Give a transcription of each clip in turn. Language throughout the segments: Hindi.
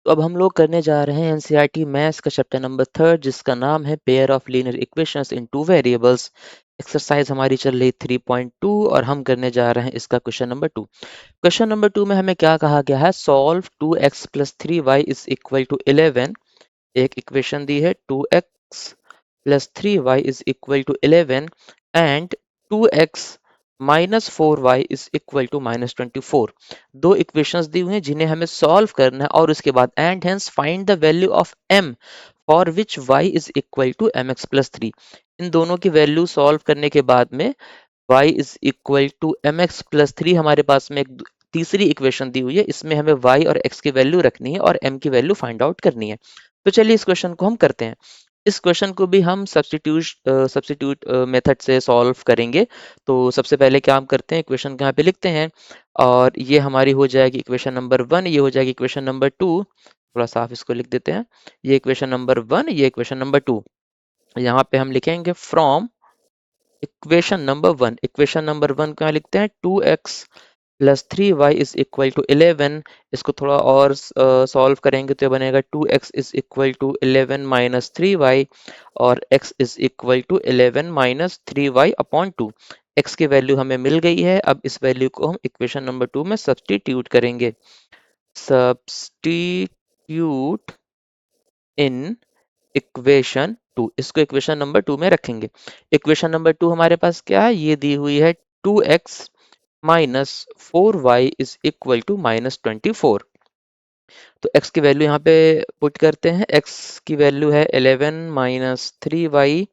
तो अब हम लोग करने जा रहे हैं एनसीईआरटी मैथ्स का चैप्टर नंबर 3 जिसका नाम है pair of linear equations in two variables. Exercise हमारी चल रही 3.2 और हम करने जा रहे हैं इसका क्वेश्चन नंबर 2। क्वेश्चन नंबर 2 में हमें क्या कहा गया है, solve 2x plus 3y is equal to 11। एक इक्वेशन दी है 2x plus 3y is equal to 11 and 2x minus 4y is equal to minus 24। दो इक्वेशंस दी हुई हैं जिन्हें हमें सॉल्व करना है और उसके बाद and hence find the value of m for which y is equal to mx plus 3। इन दोनों की वैल्यू सॉल्व करने के बाद में y is equal to mx plus 3 हमारे पास में एक तीसरी इक्वेशन दी हुई है, इसमें हमें y और x की वैल्यू रखनी है और m की वैल्यू फाइंड आउट करनी है। तो चलिए इस क्वेश्चन को हम करते हैं। इस क्वेश्चन को भी हम सब्स्टिट्यूट मेथड से सॉल्व करेंगे। तो सबसे पहले क्या हम करते हैं, इक्वेशन को यहाँ पे लिखते हैं और ये हमारी हो जाएगी इक्वेशन नंबर 1, ये हो जाएगी इक्वेशन नंबर 2। थोड़ा साफ इसको लिख देते हैं। ये इक्वेशन नंबर 1, ये इक्वेशन नंबर 2। यहाँ पे हम लिखेंगे फ्रॉम इक्वेशन नंबर 1 को यहाँ लिखते हैं 2x plus 3y is equal to 11। इसको थोड़ा और सॉल्व करेंगे तो ये बनेगा 2x is equal to 11 minus 3y और x is equal to 11 minus 3y upon 2। x की वैल्यू हमें मिल गई है, अब इस वैल्यू को हम इक्वेशन नंबर 2 में सब्स्टिट्यूट करेंगे। सब्स्टिट्यूट इन इक्वेशन 2, इसको इक्वेशन नंबर 2 में रखेंगे। इक्वेशन नंबर 2 हमारे पास क्या है, ये दी हुई है 2x minus 4y is equal to minus 24। तो x की वैल्यू यहाँ पे पुट करते हैं। x की वैल्यू है 11 माइनस 3y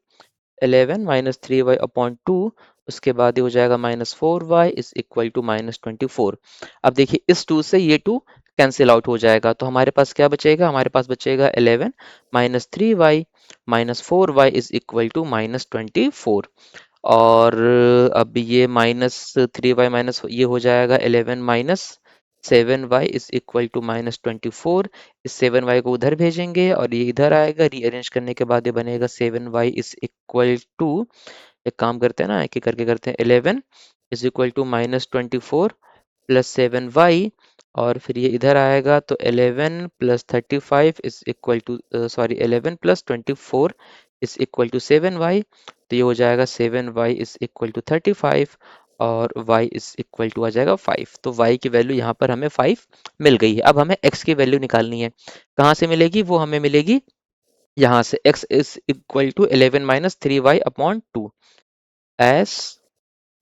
अपॉन 2। उसके बाद ये हो जाएगा minus 4y is equal to minus 24। अब देखिए इस 2 से ये 2 कैंसिल आउट हो जाएगा, तो हमारे पास क्या बचेगा, हमारे पास बचेगा 11 minus 3y minus 4y is equal to minus 24। और अब ये माइनस 3y माइनस ये हो जाएगा 11 minus 7y is equal to minus 24। इस 7y को उधर भेजेंगे और ये इधर आएगा, रीअरेंज करने के बाद ये बनेगा 7y इज इक्वल टू, एक काम करते हैं ना, एक एक करके करते हैं, 11 is equal to minus 24 plus 7y और फिर ये इधर आएगा तो 11 plus 35 is equal to 11 plus 24 is equal to 7y। तो ये हो जाएगा 7y इज इक्वल टू 35 और y इज इक्वल टू आ जाएगा 5। तो y की वैल्यू यहाँ पर हमें 5 मिल गई है। अब हमें x की वैल्यू निकालनी है, कहाँ से मिलेगी, वो हमें मिलेगी यहाँ से। x is equal to 11 minus 3y upon 2 एस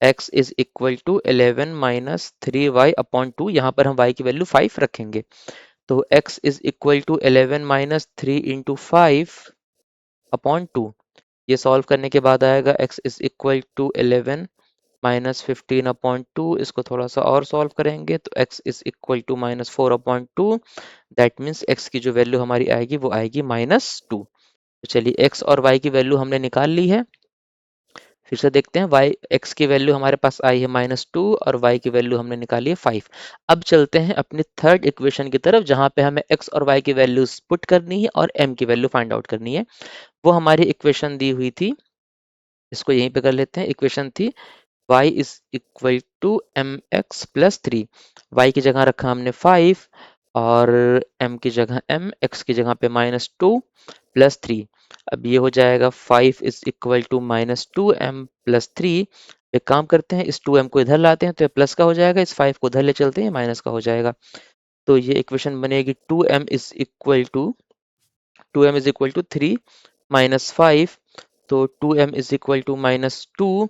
x is equal to 11 minus 3y upon 2। यहाँ पर हम y की वैल्यू 5 रखेंगे, तो x is equal to 11 minus 3 into 5 upon 2। ये सॉल्व करने के बाद आएगा x is equal to 11 minus 15 upon 2। इसको थोड़ा सा और सॉल्व करेंगे तो x is equal to minus 4 upon 2। That means x की जो वैल्यू हमारी आएगी वो आएगी माइनस 2। तो चलिए x और y की वैल्यू हमने निकाल ली है। फिर से देखते हैं, y x की वैल्यू हमारे पास आई है -2 और y की वैल्यू हमने निकाली है 5। अब चलते हैं अपनी थर्ड इक्वेशन की तरफ जहां पे हमें x और y की वैल्यूज पुट करनी है और m की वैल्यू फाइंड आउट करनी है। वो हमारी इक्वेशन दी हुई थी, इसको यहीं पे कर लेते हैं। इक्वेशन थी y is equal to M X plus 3। Y की जगह रखा हमने 5 और m की जगह m, x की जगह पे -2 प्लस 3। अब ये हो जाएगा 5 is equal to -2m plus 3। एक काम करते हैं, इस 2m को इधर लाते हैं तो ये प्लस का हो जाएगा, इस 5 को उधर ले चलते हैं माइनस का हो जाएगा। तो ये इक्वेशन बनेगी 2m is equal to 3 minus 5। तो 2m इज इक्वल टू -2,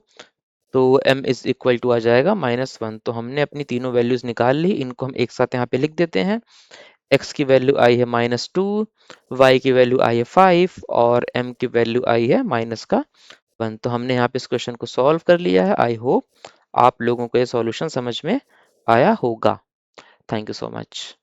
तो m इज इक्वल टू आ जाएगा -1। तो हमने अपनी तीनों वैल्यूज निकाल ली, इनको हम एक साथ यहाँ पे लिख देते हैं। x की वैल्यू आई है -2, y की वैल्यू आई है 5 और m की वैल्यू आई है -1। तो हमने यहाँ पे इस क्वेश्चन को सॉल्व कर लिया है। आई होप आप लोगों को ये सॉल्यूशन समझ में आया होगा। Thank you so much.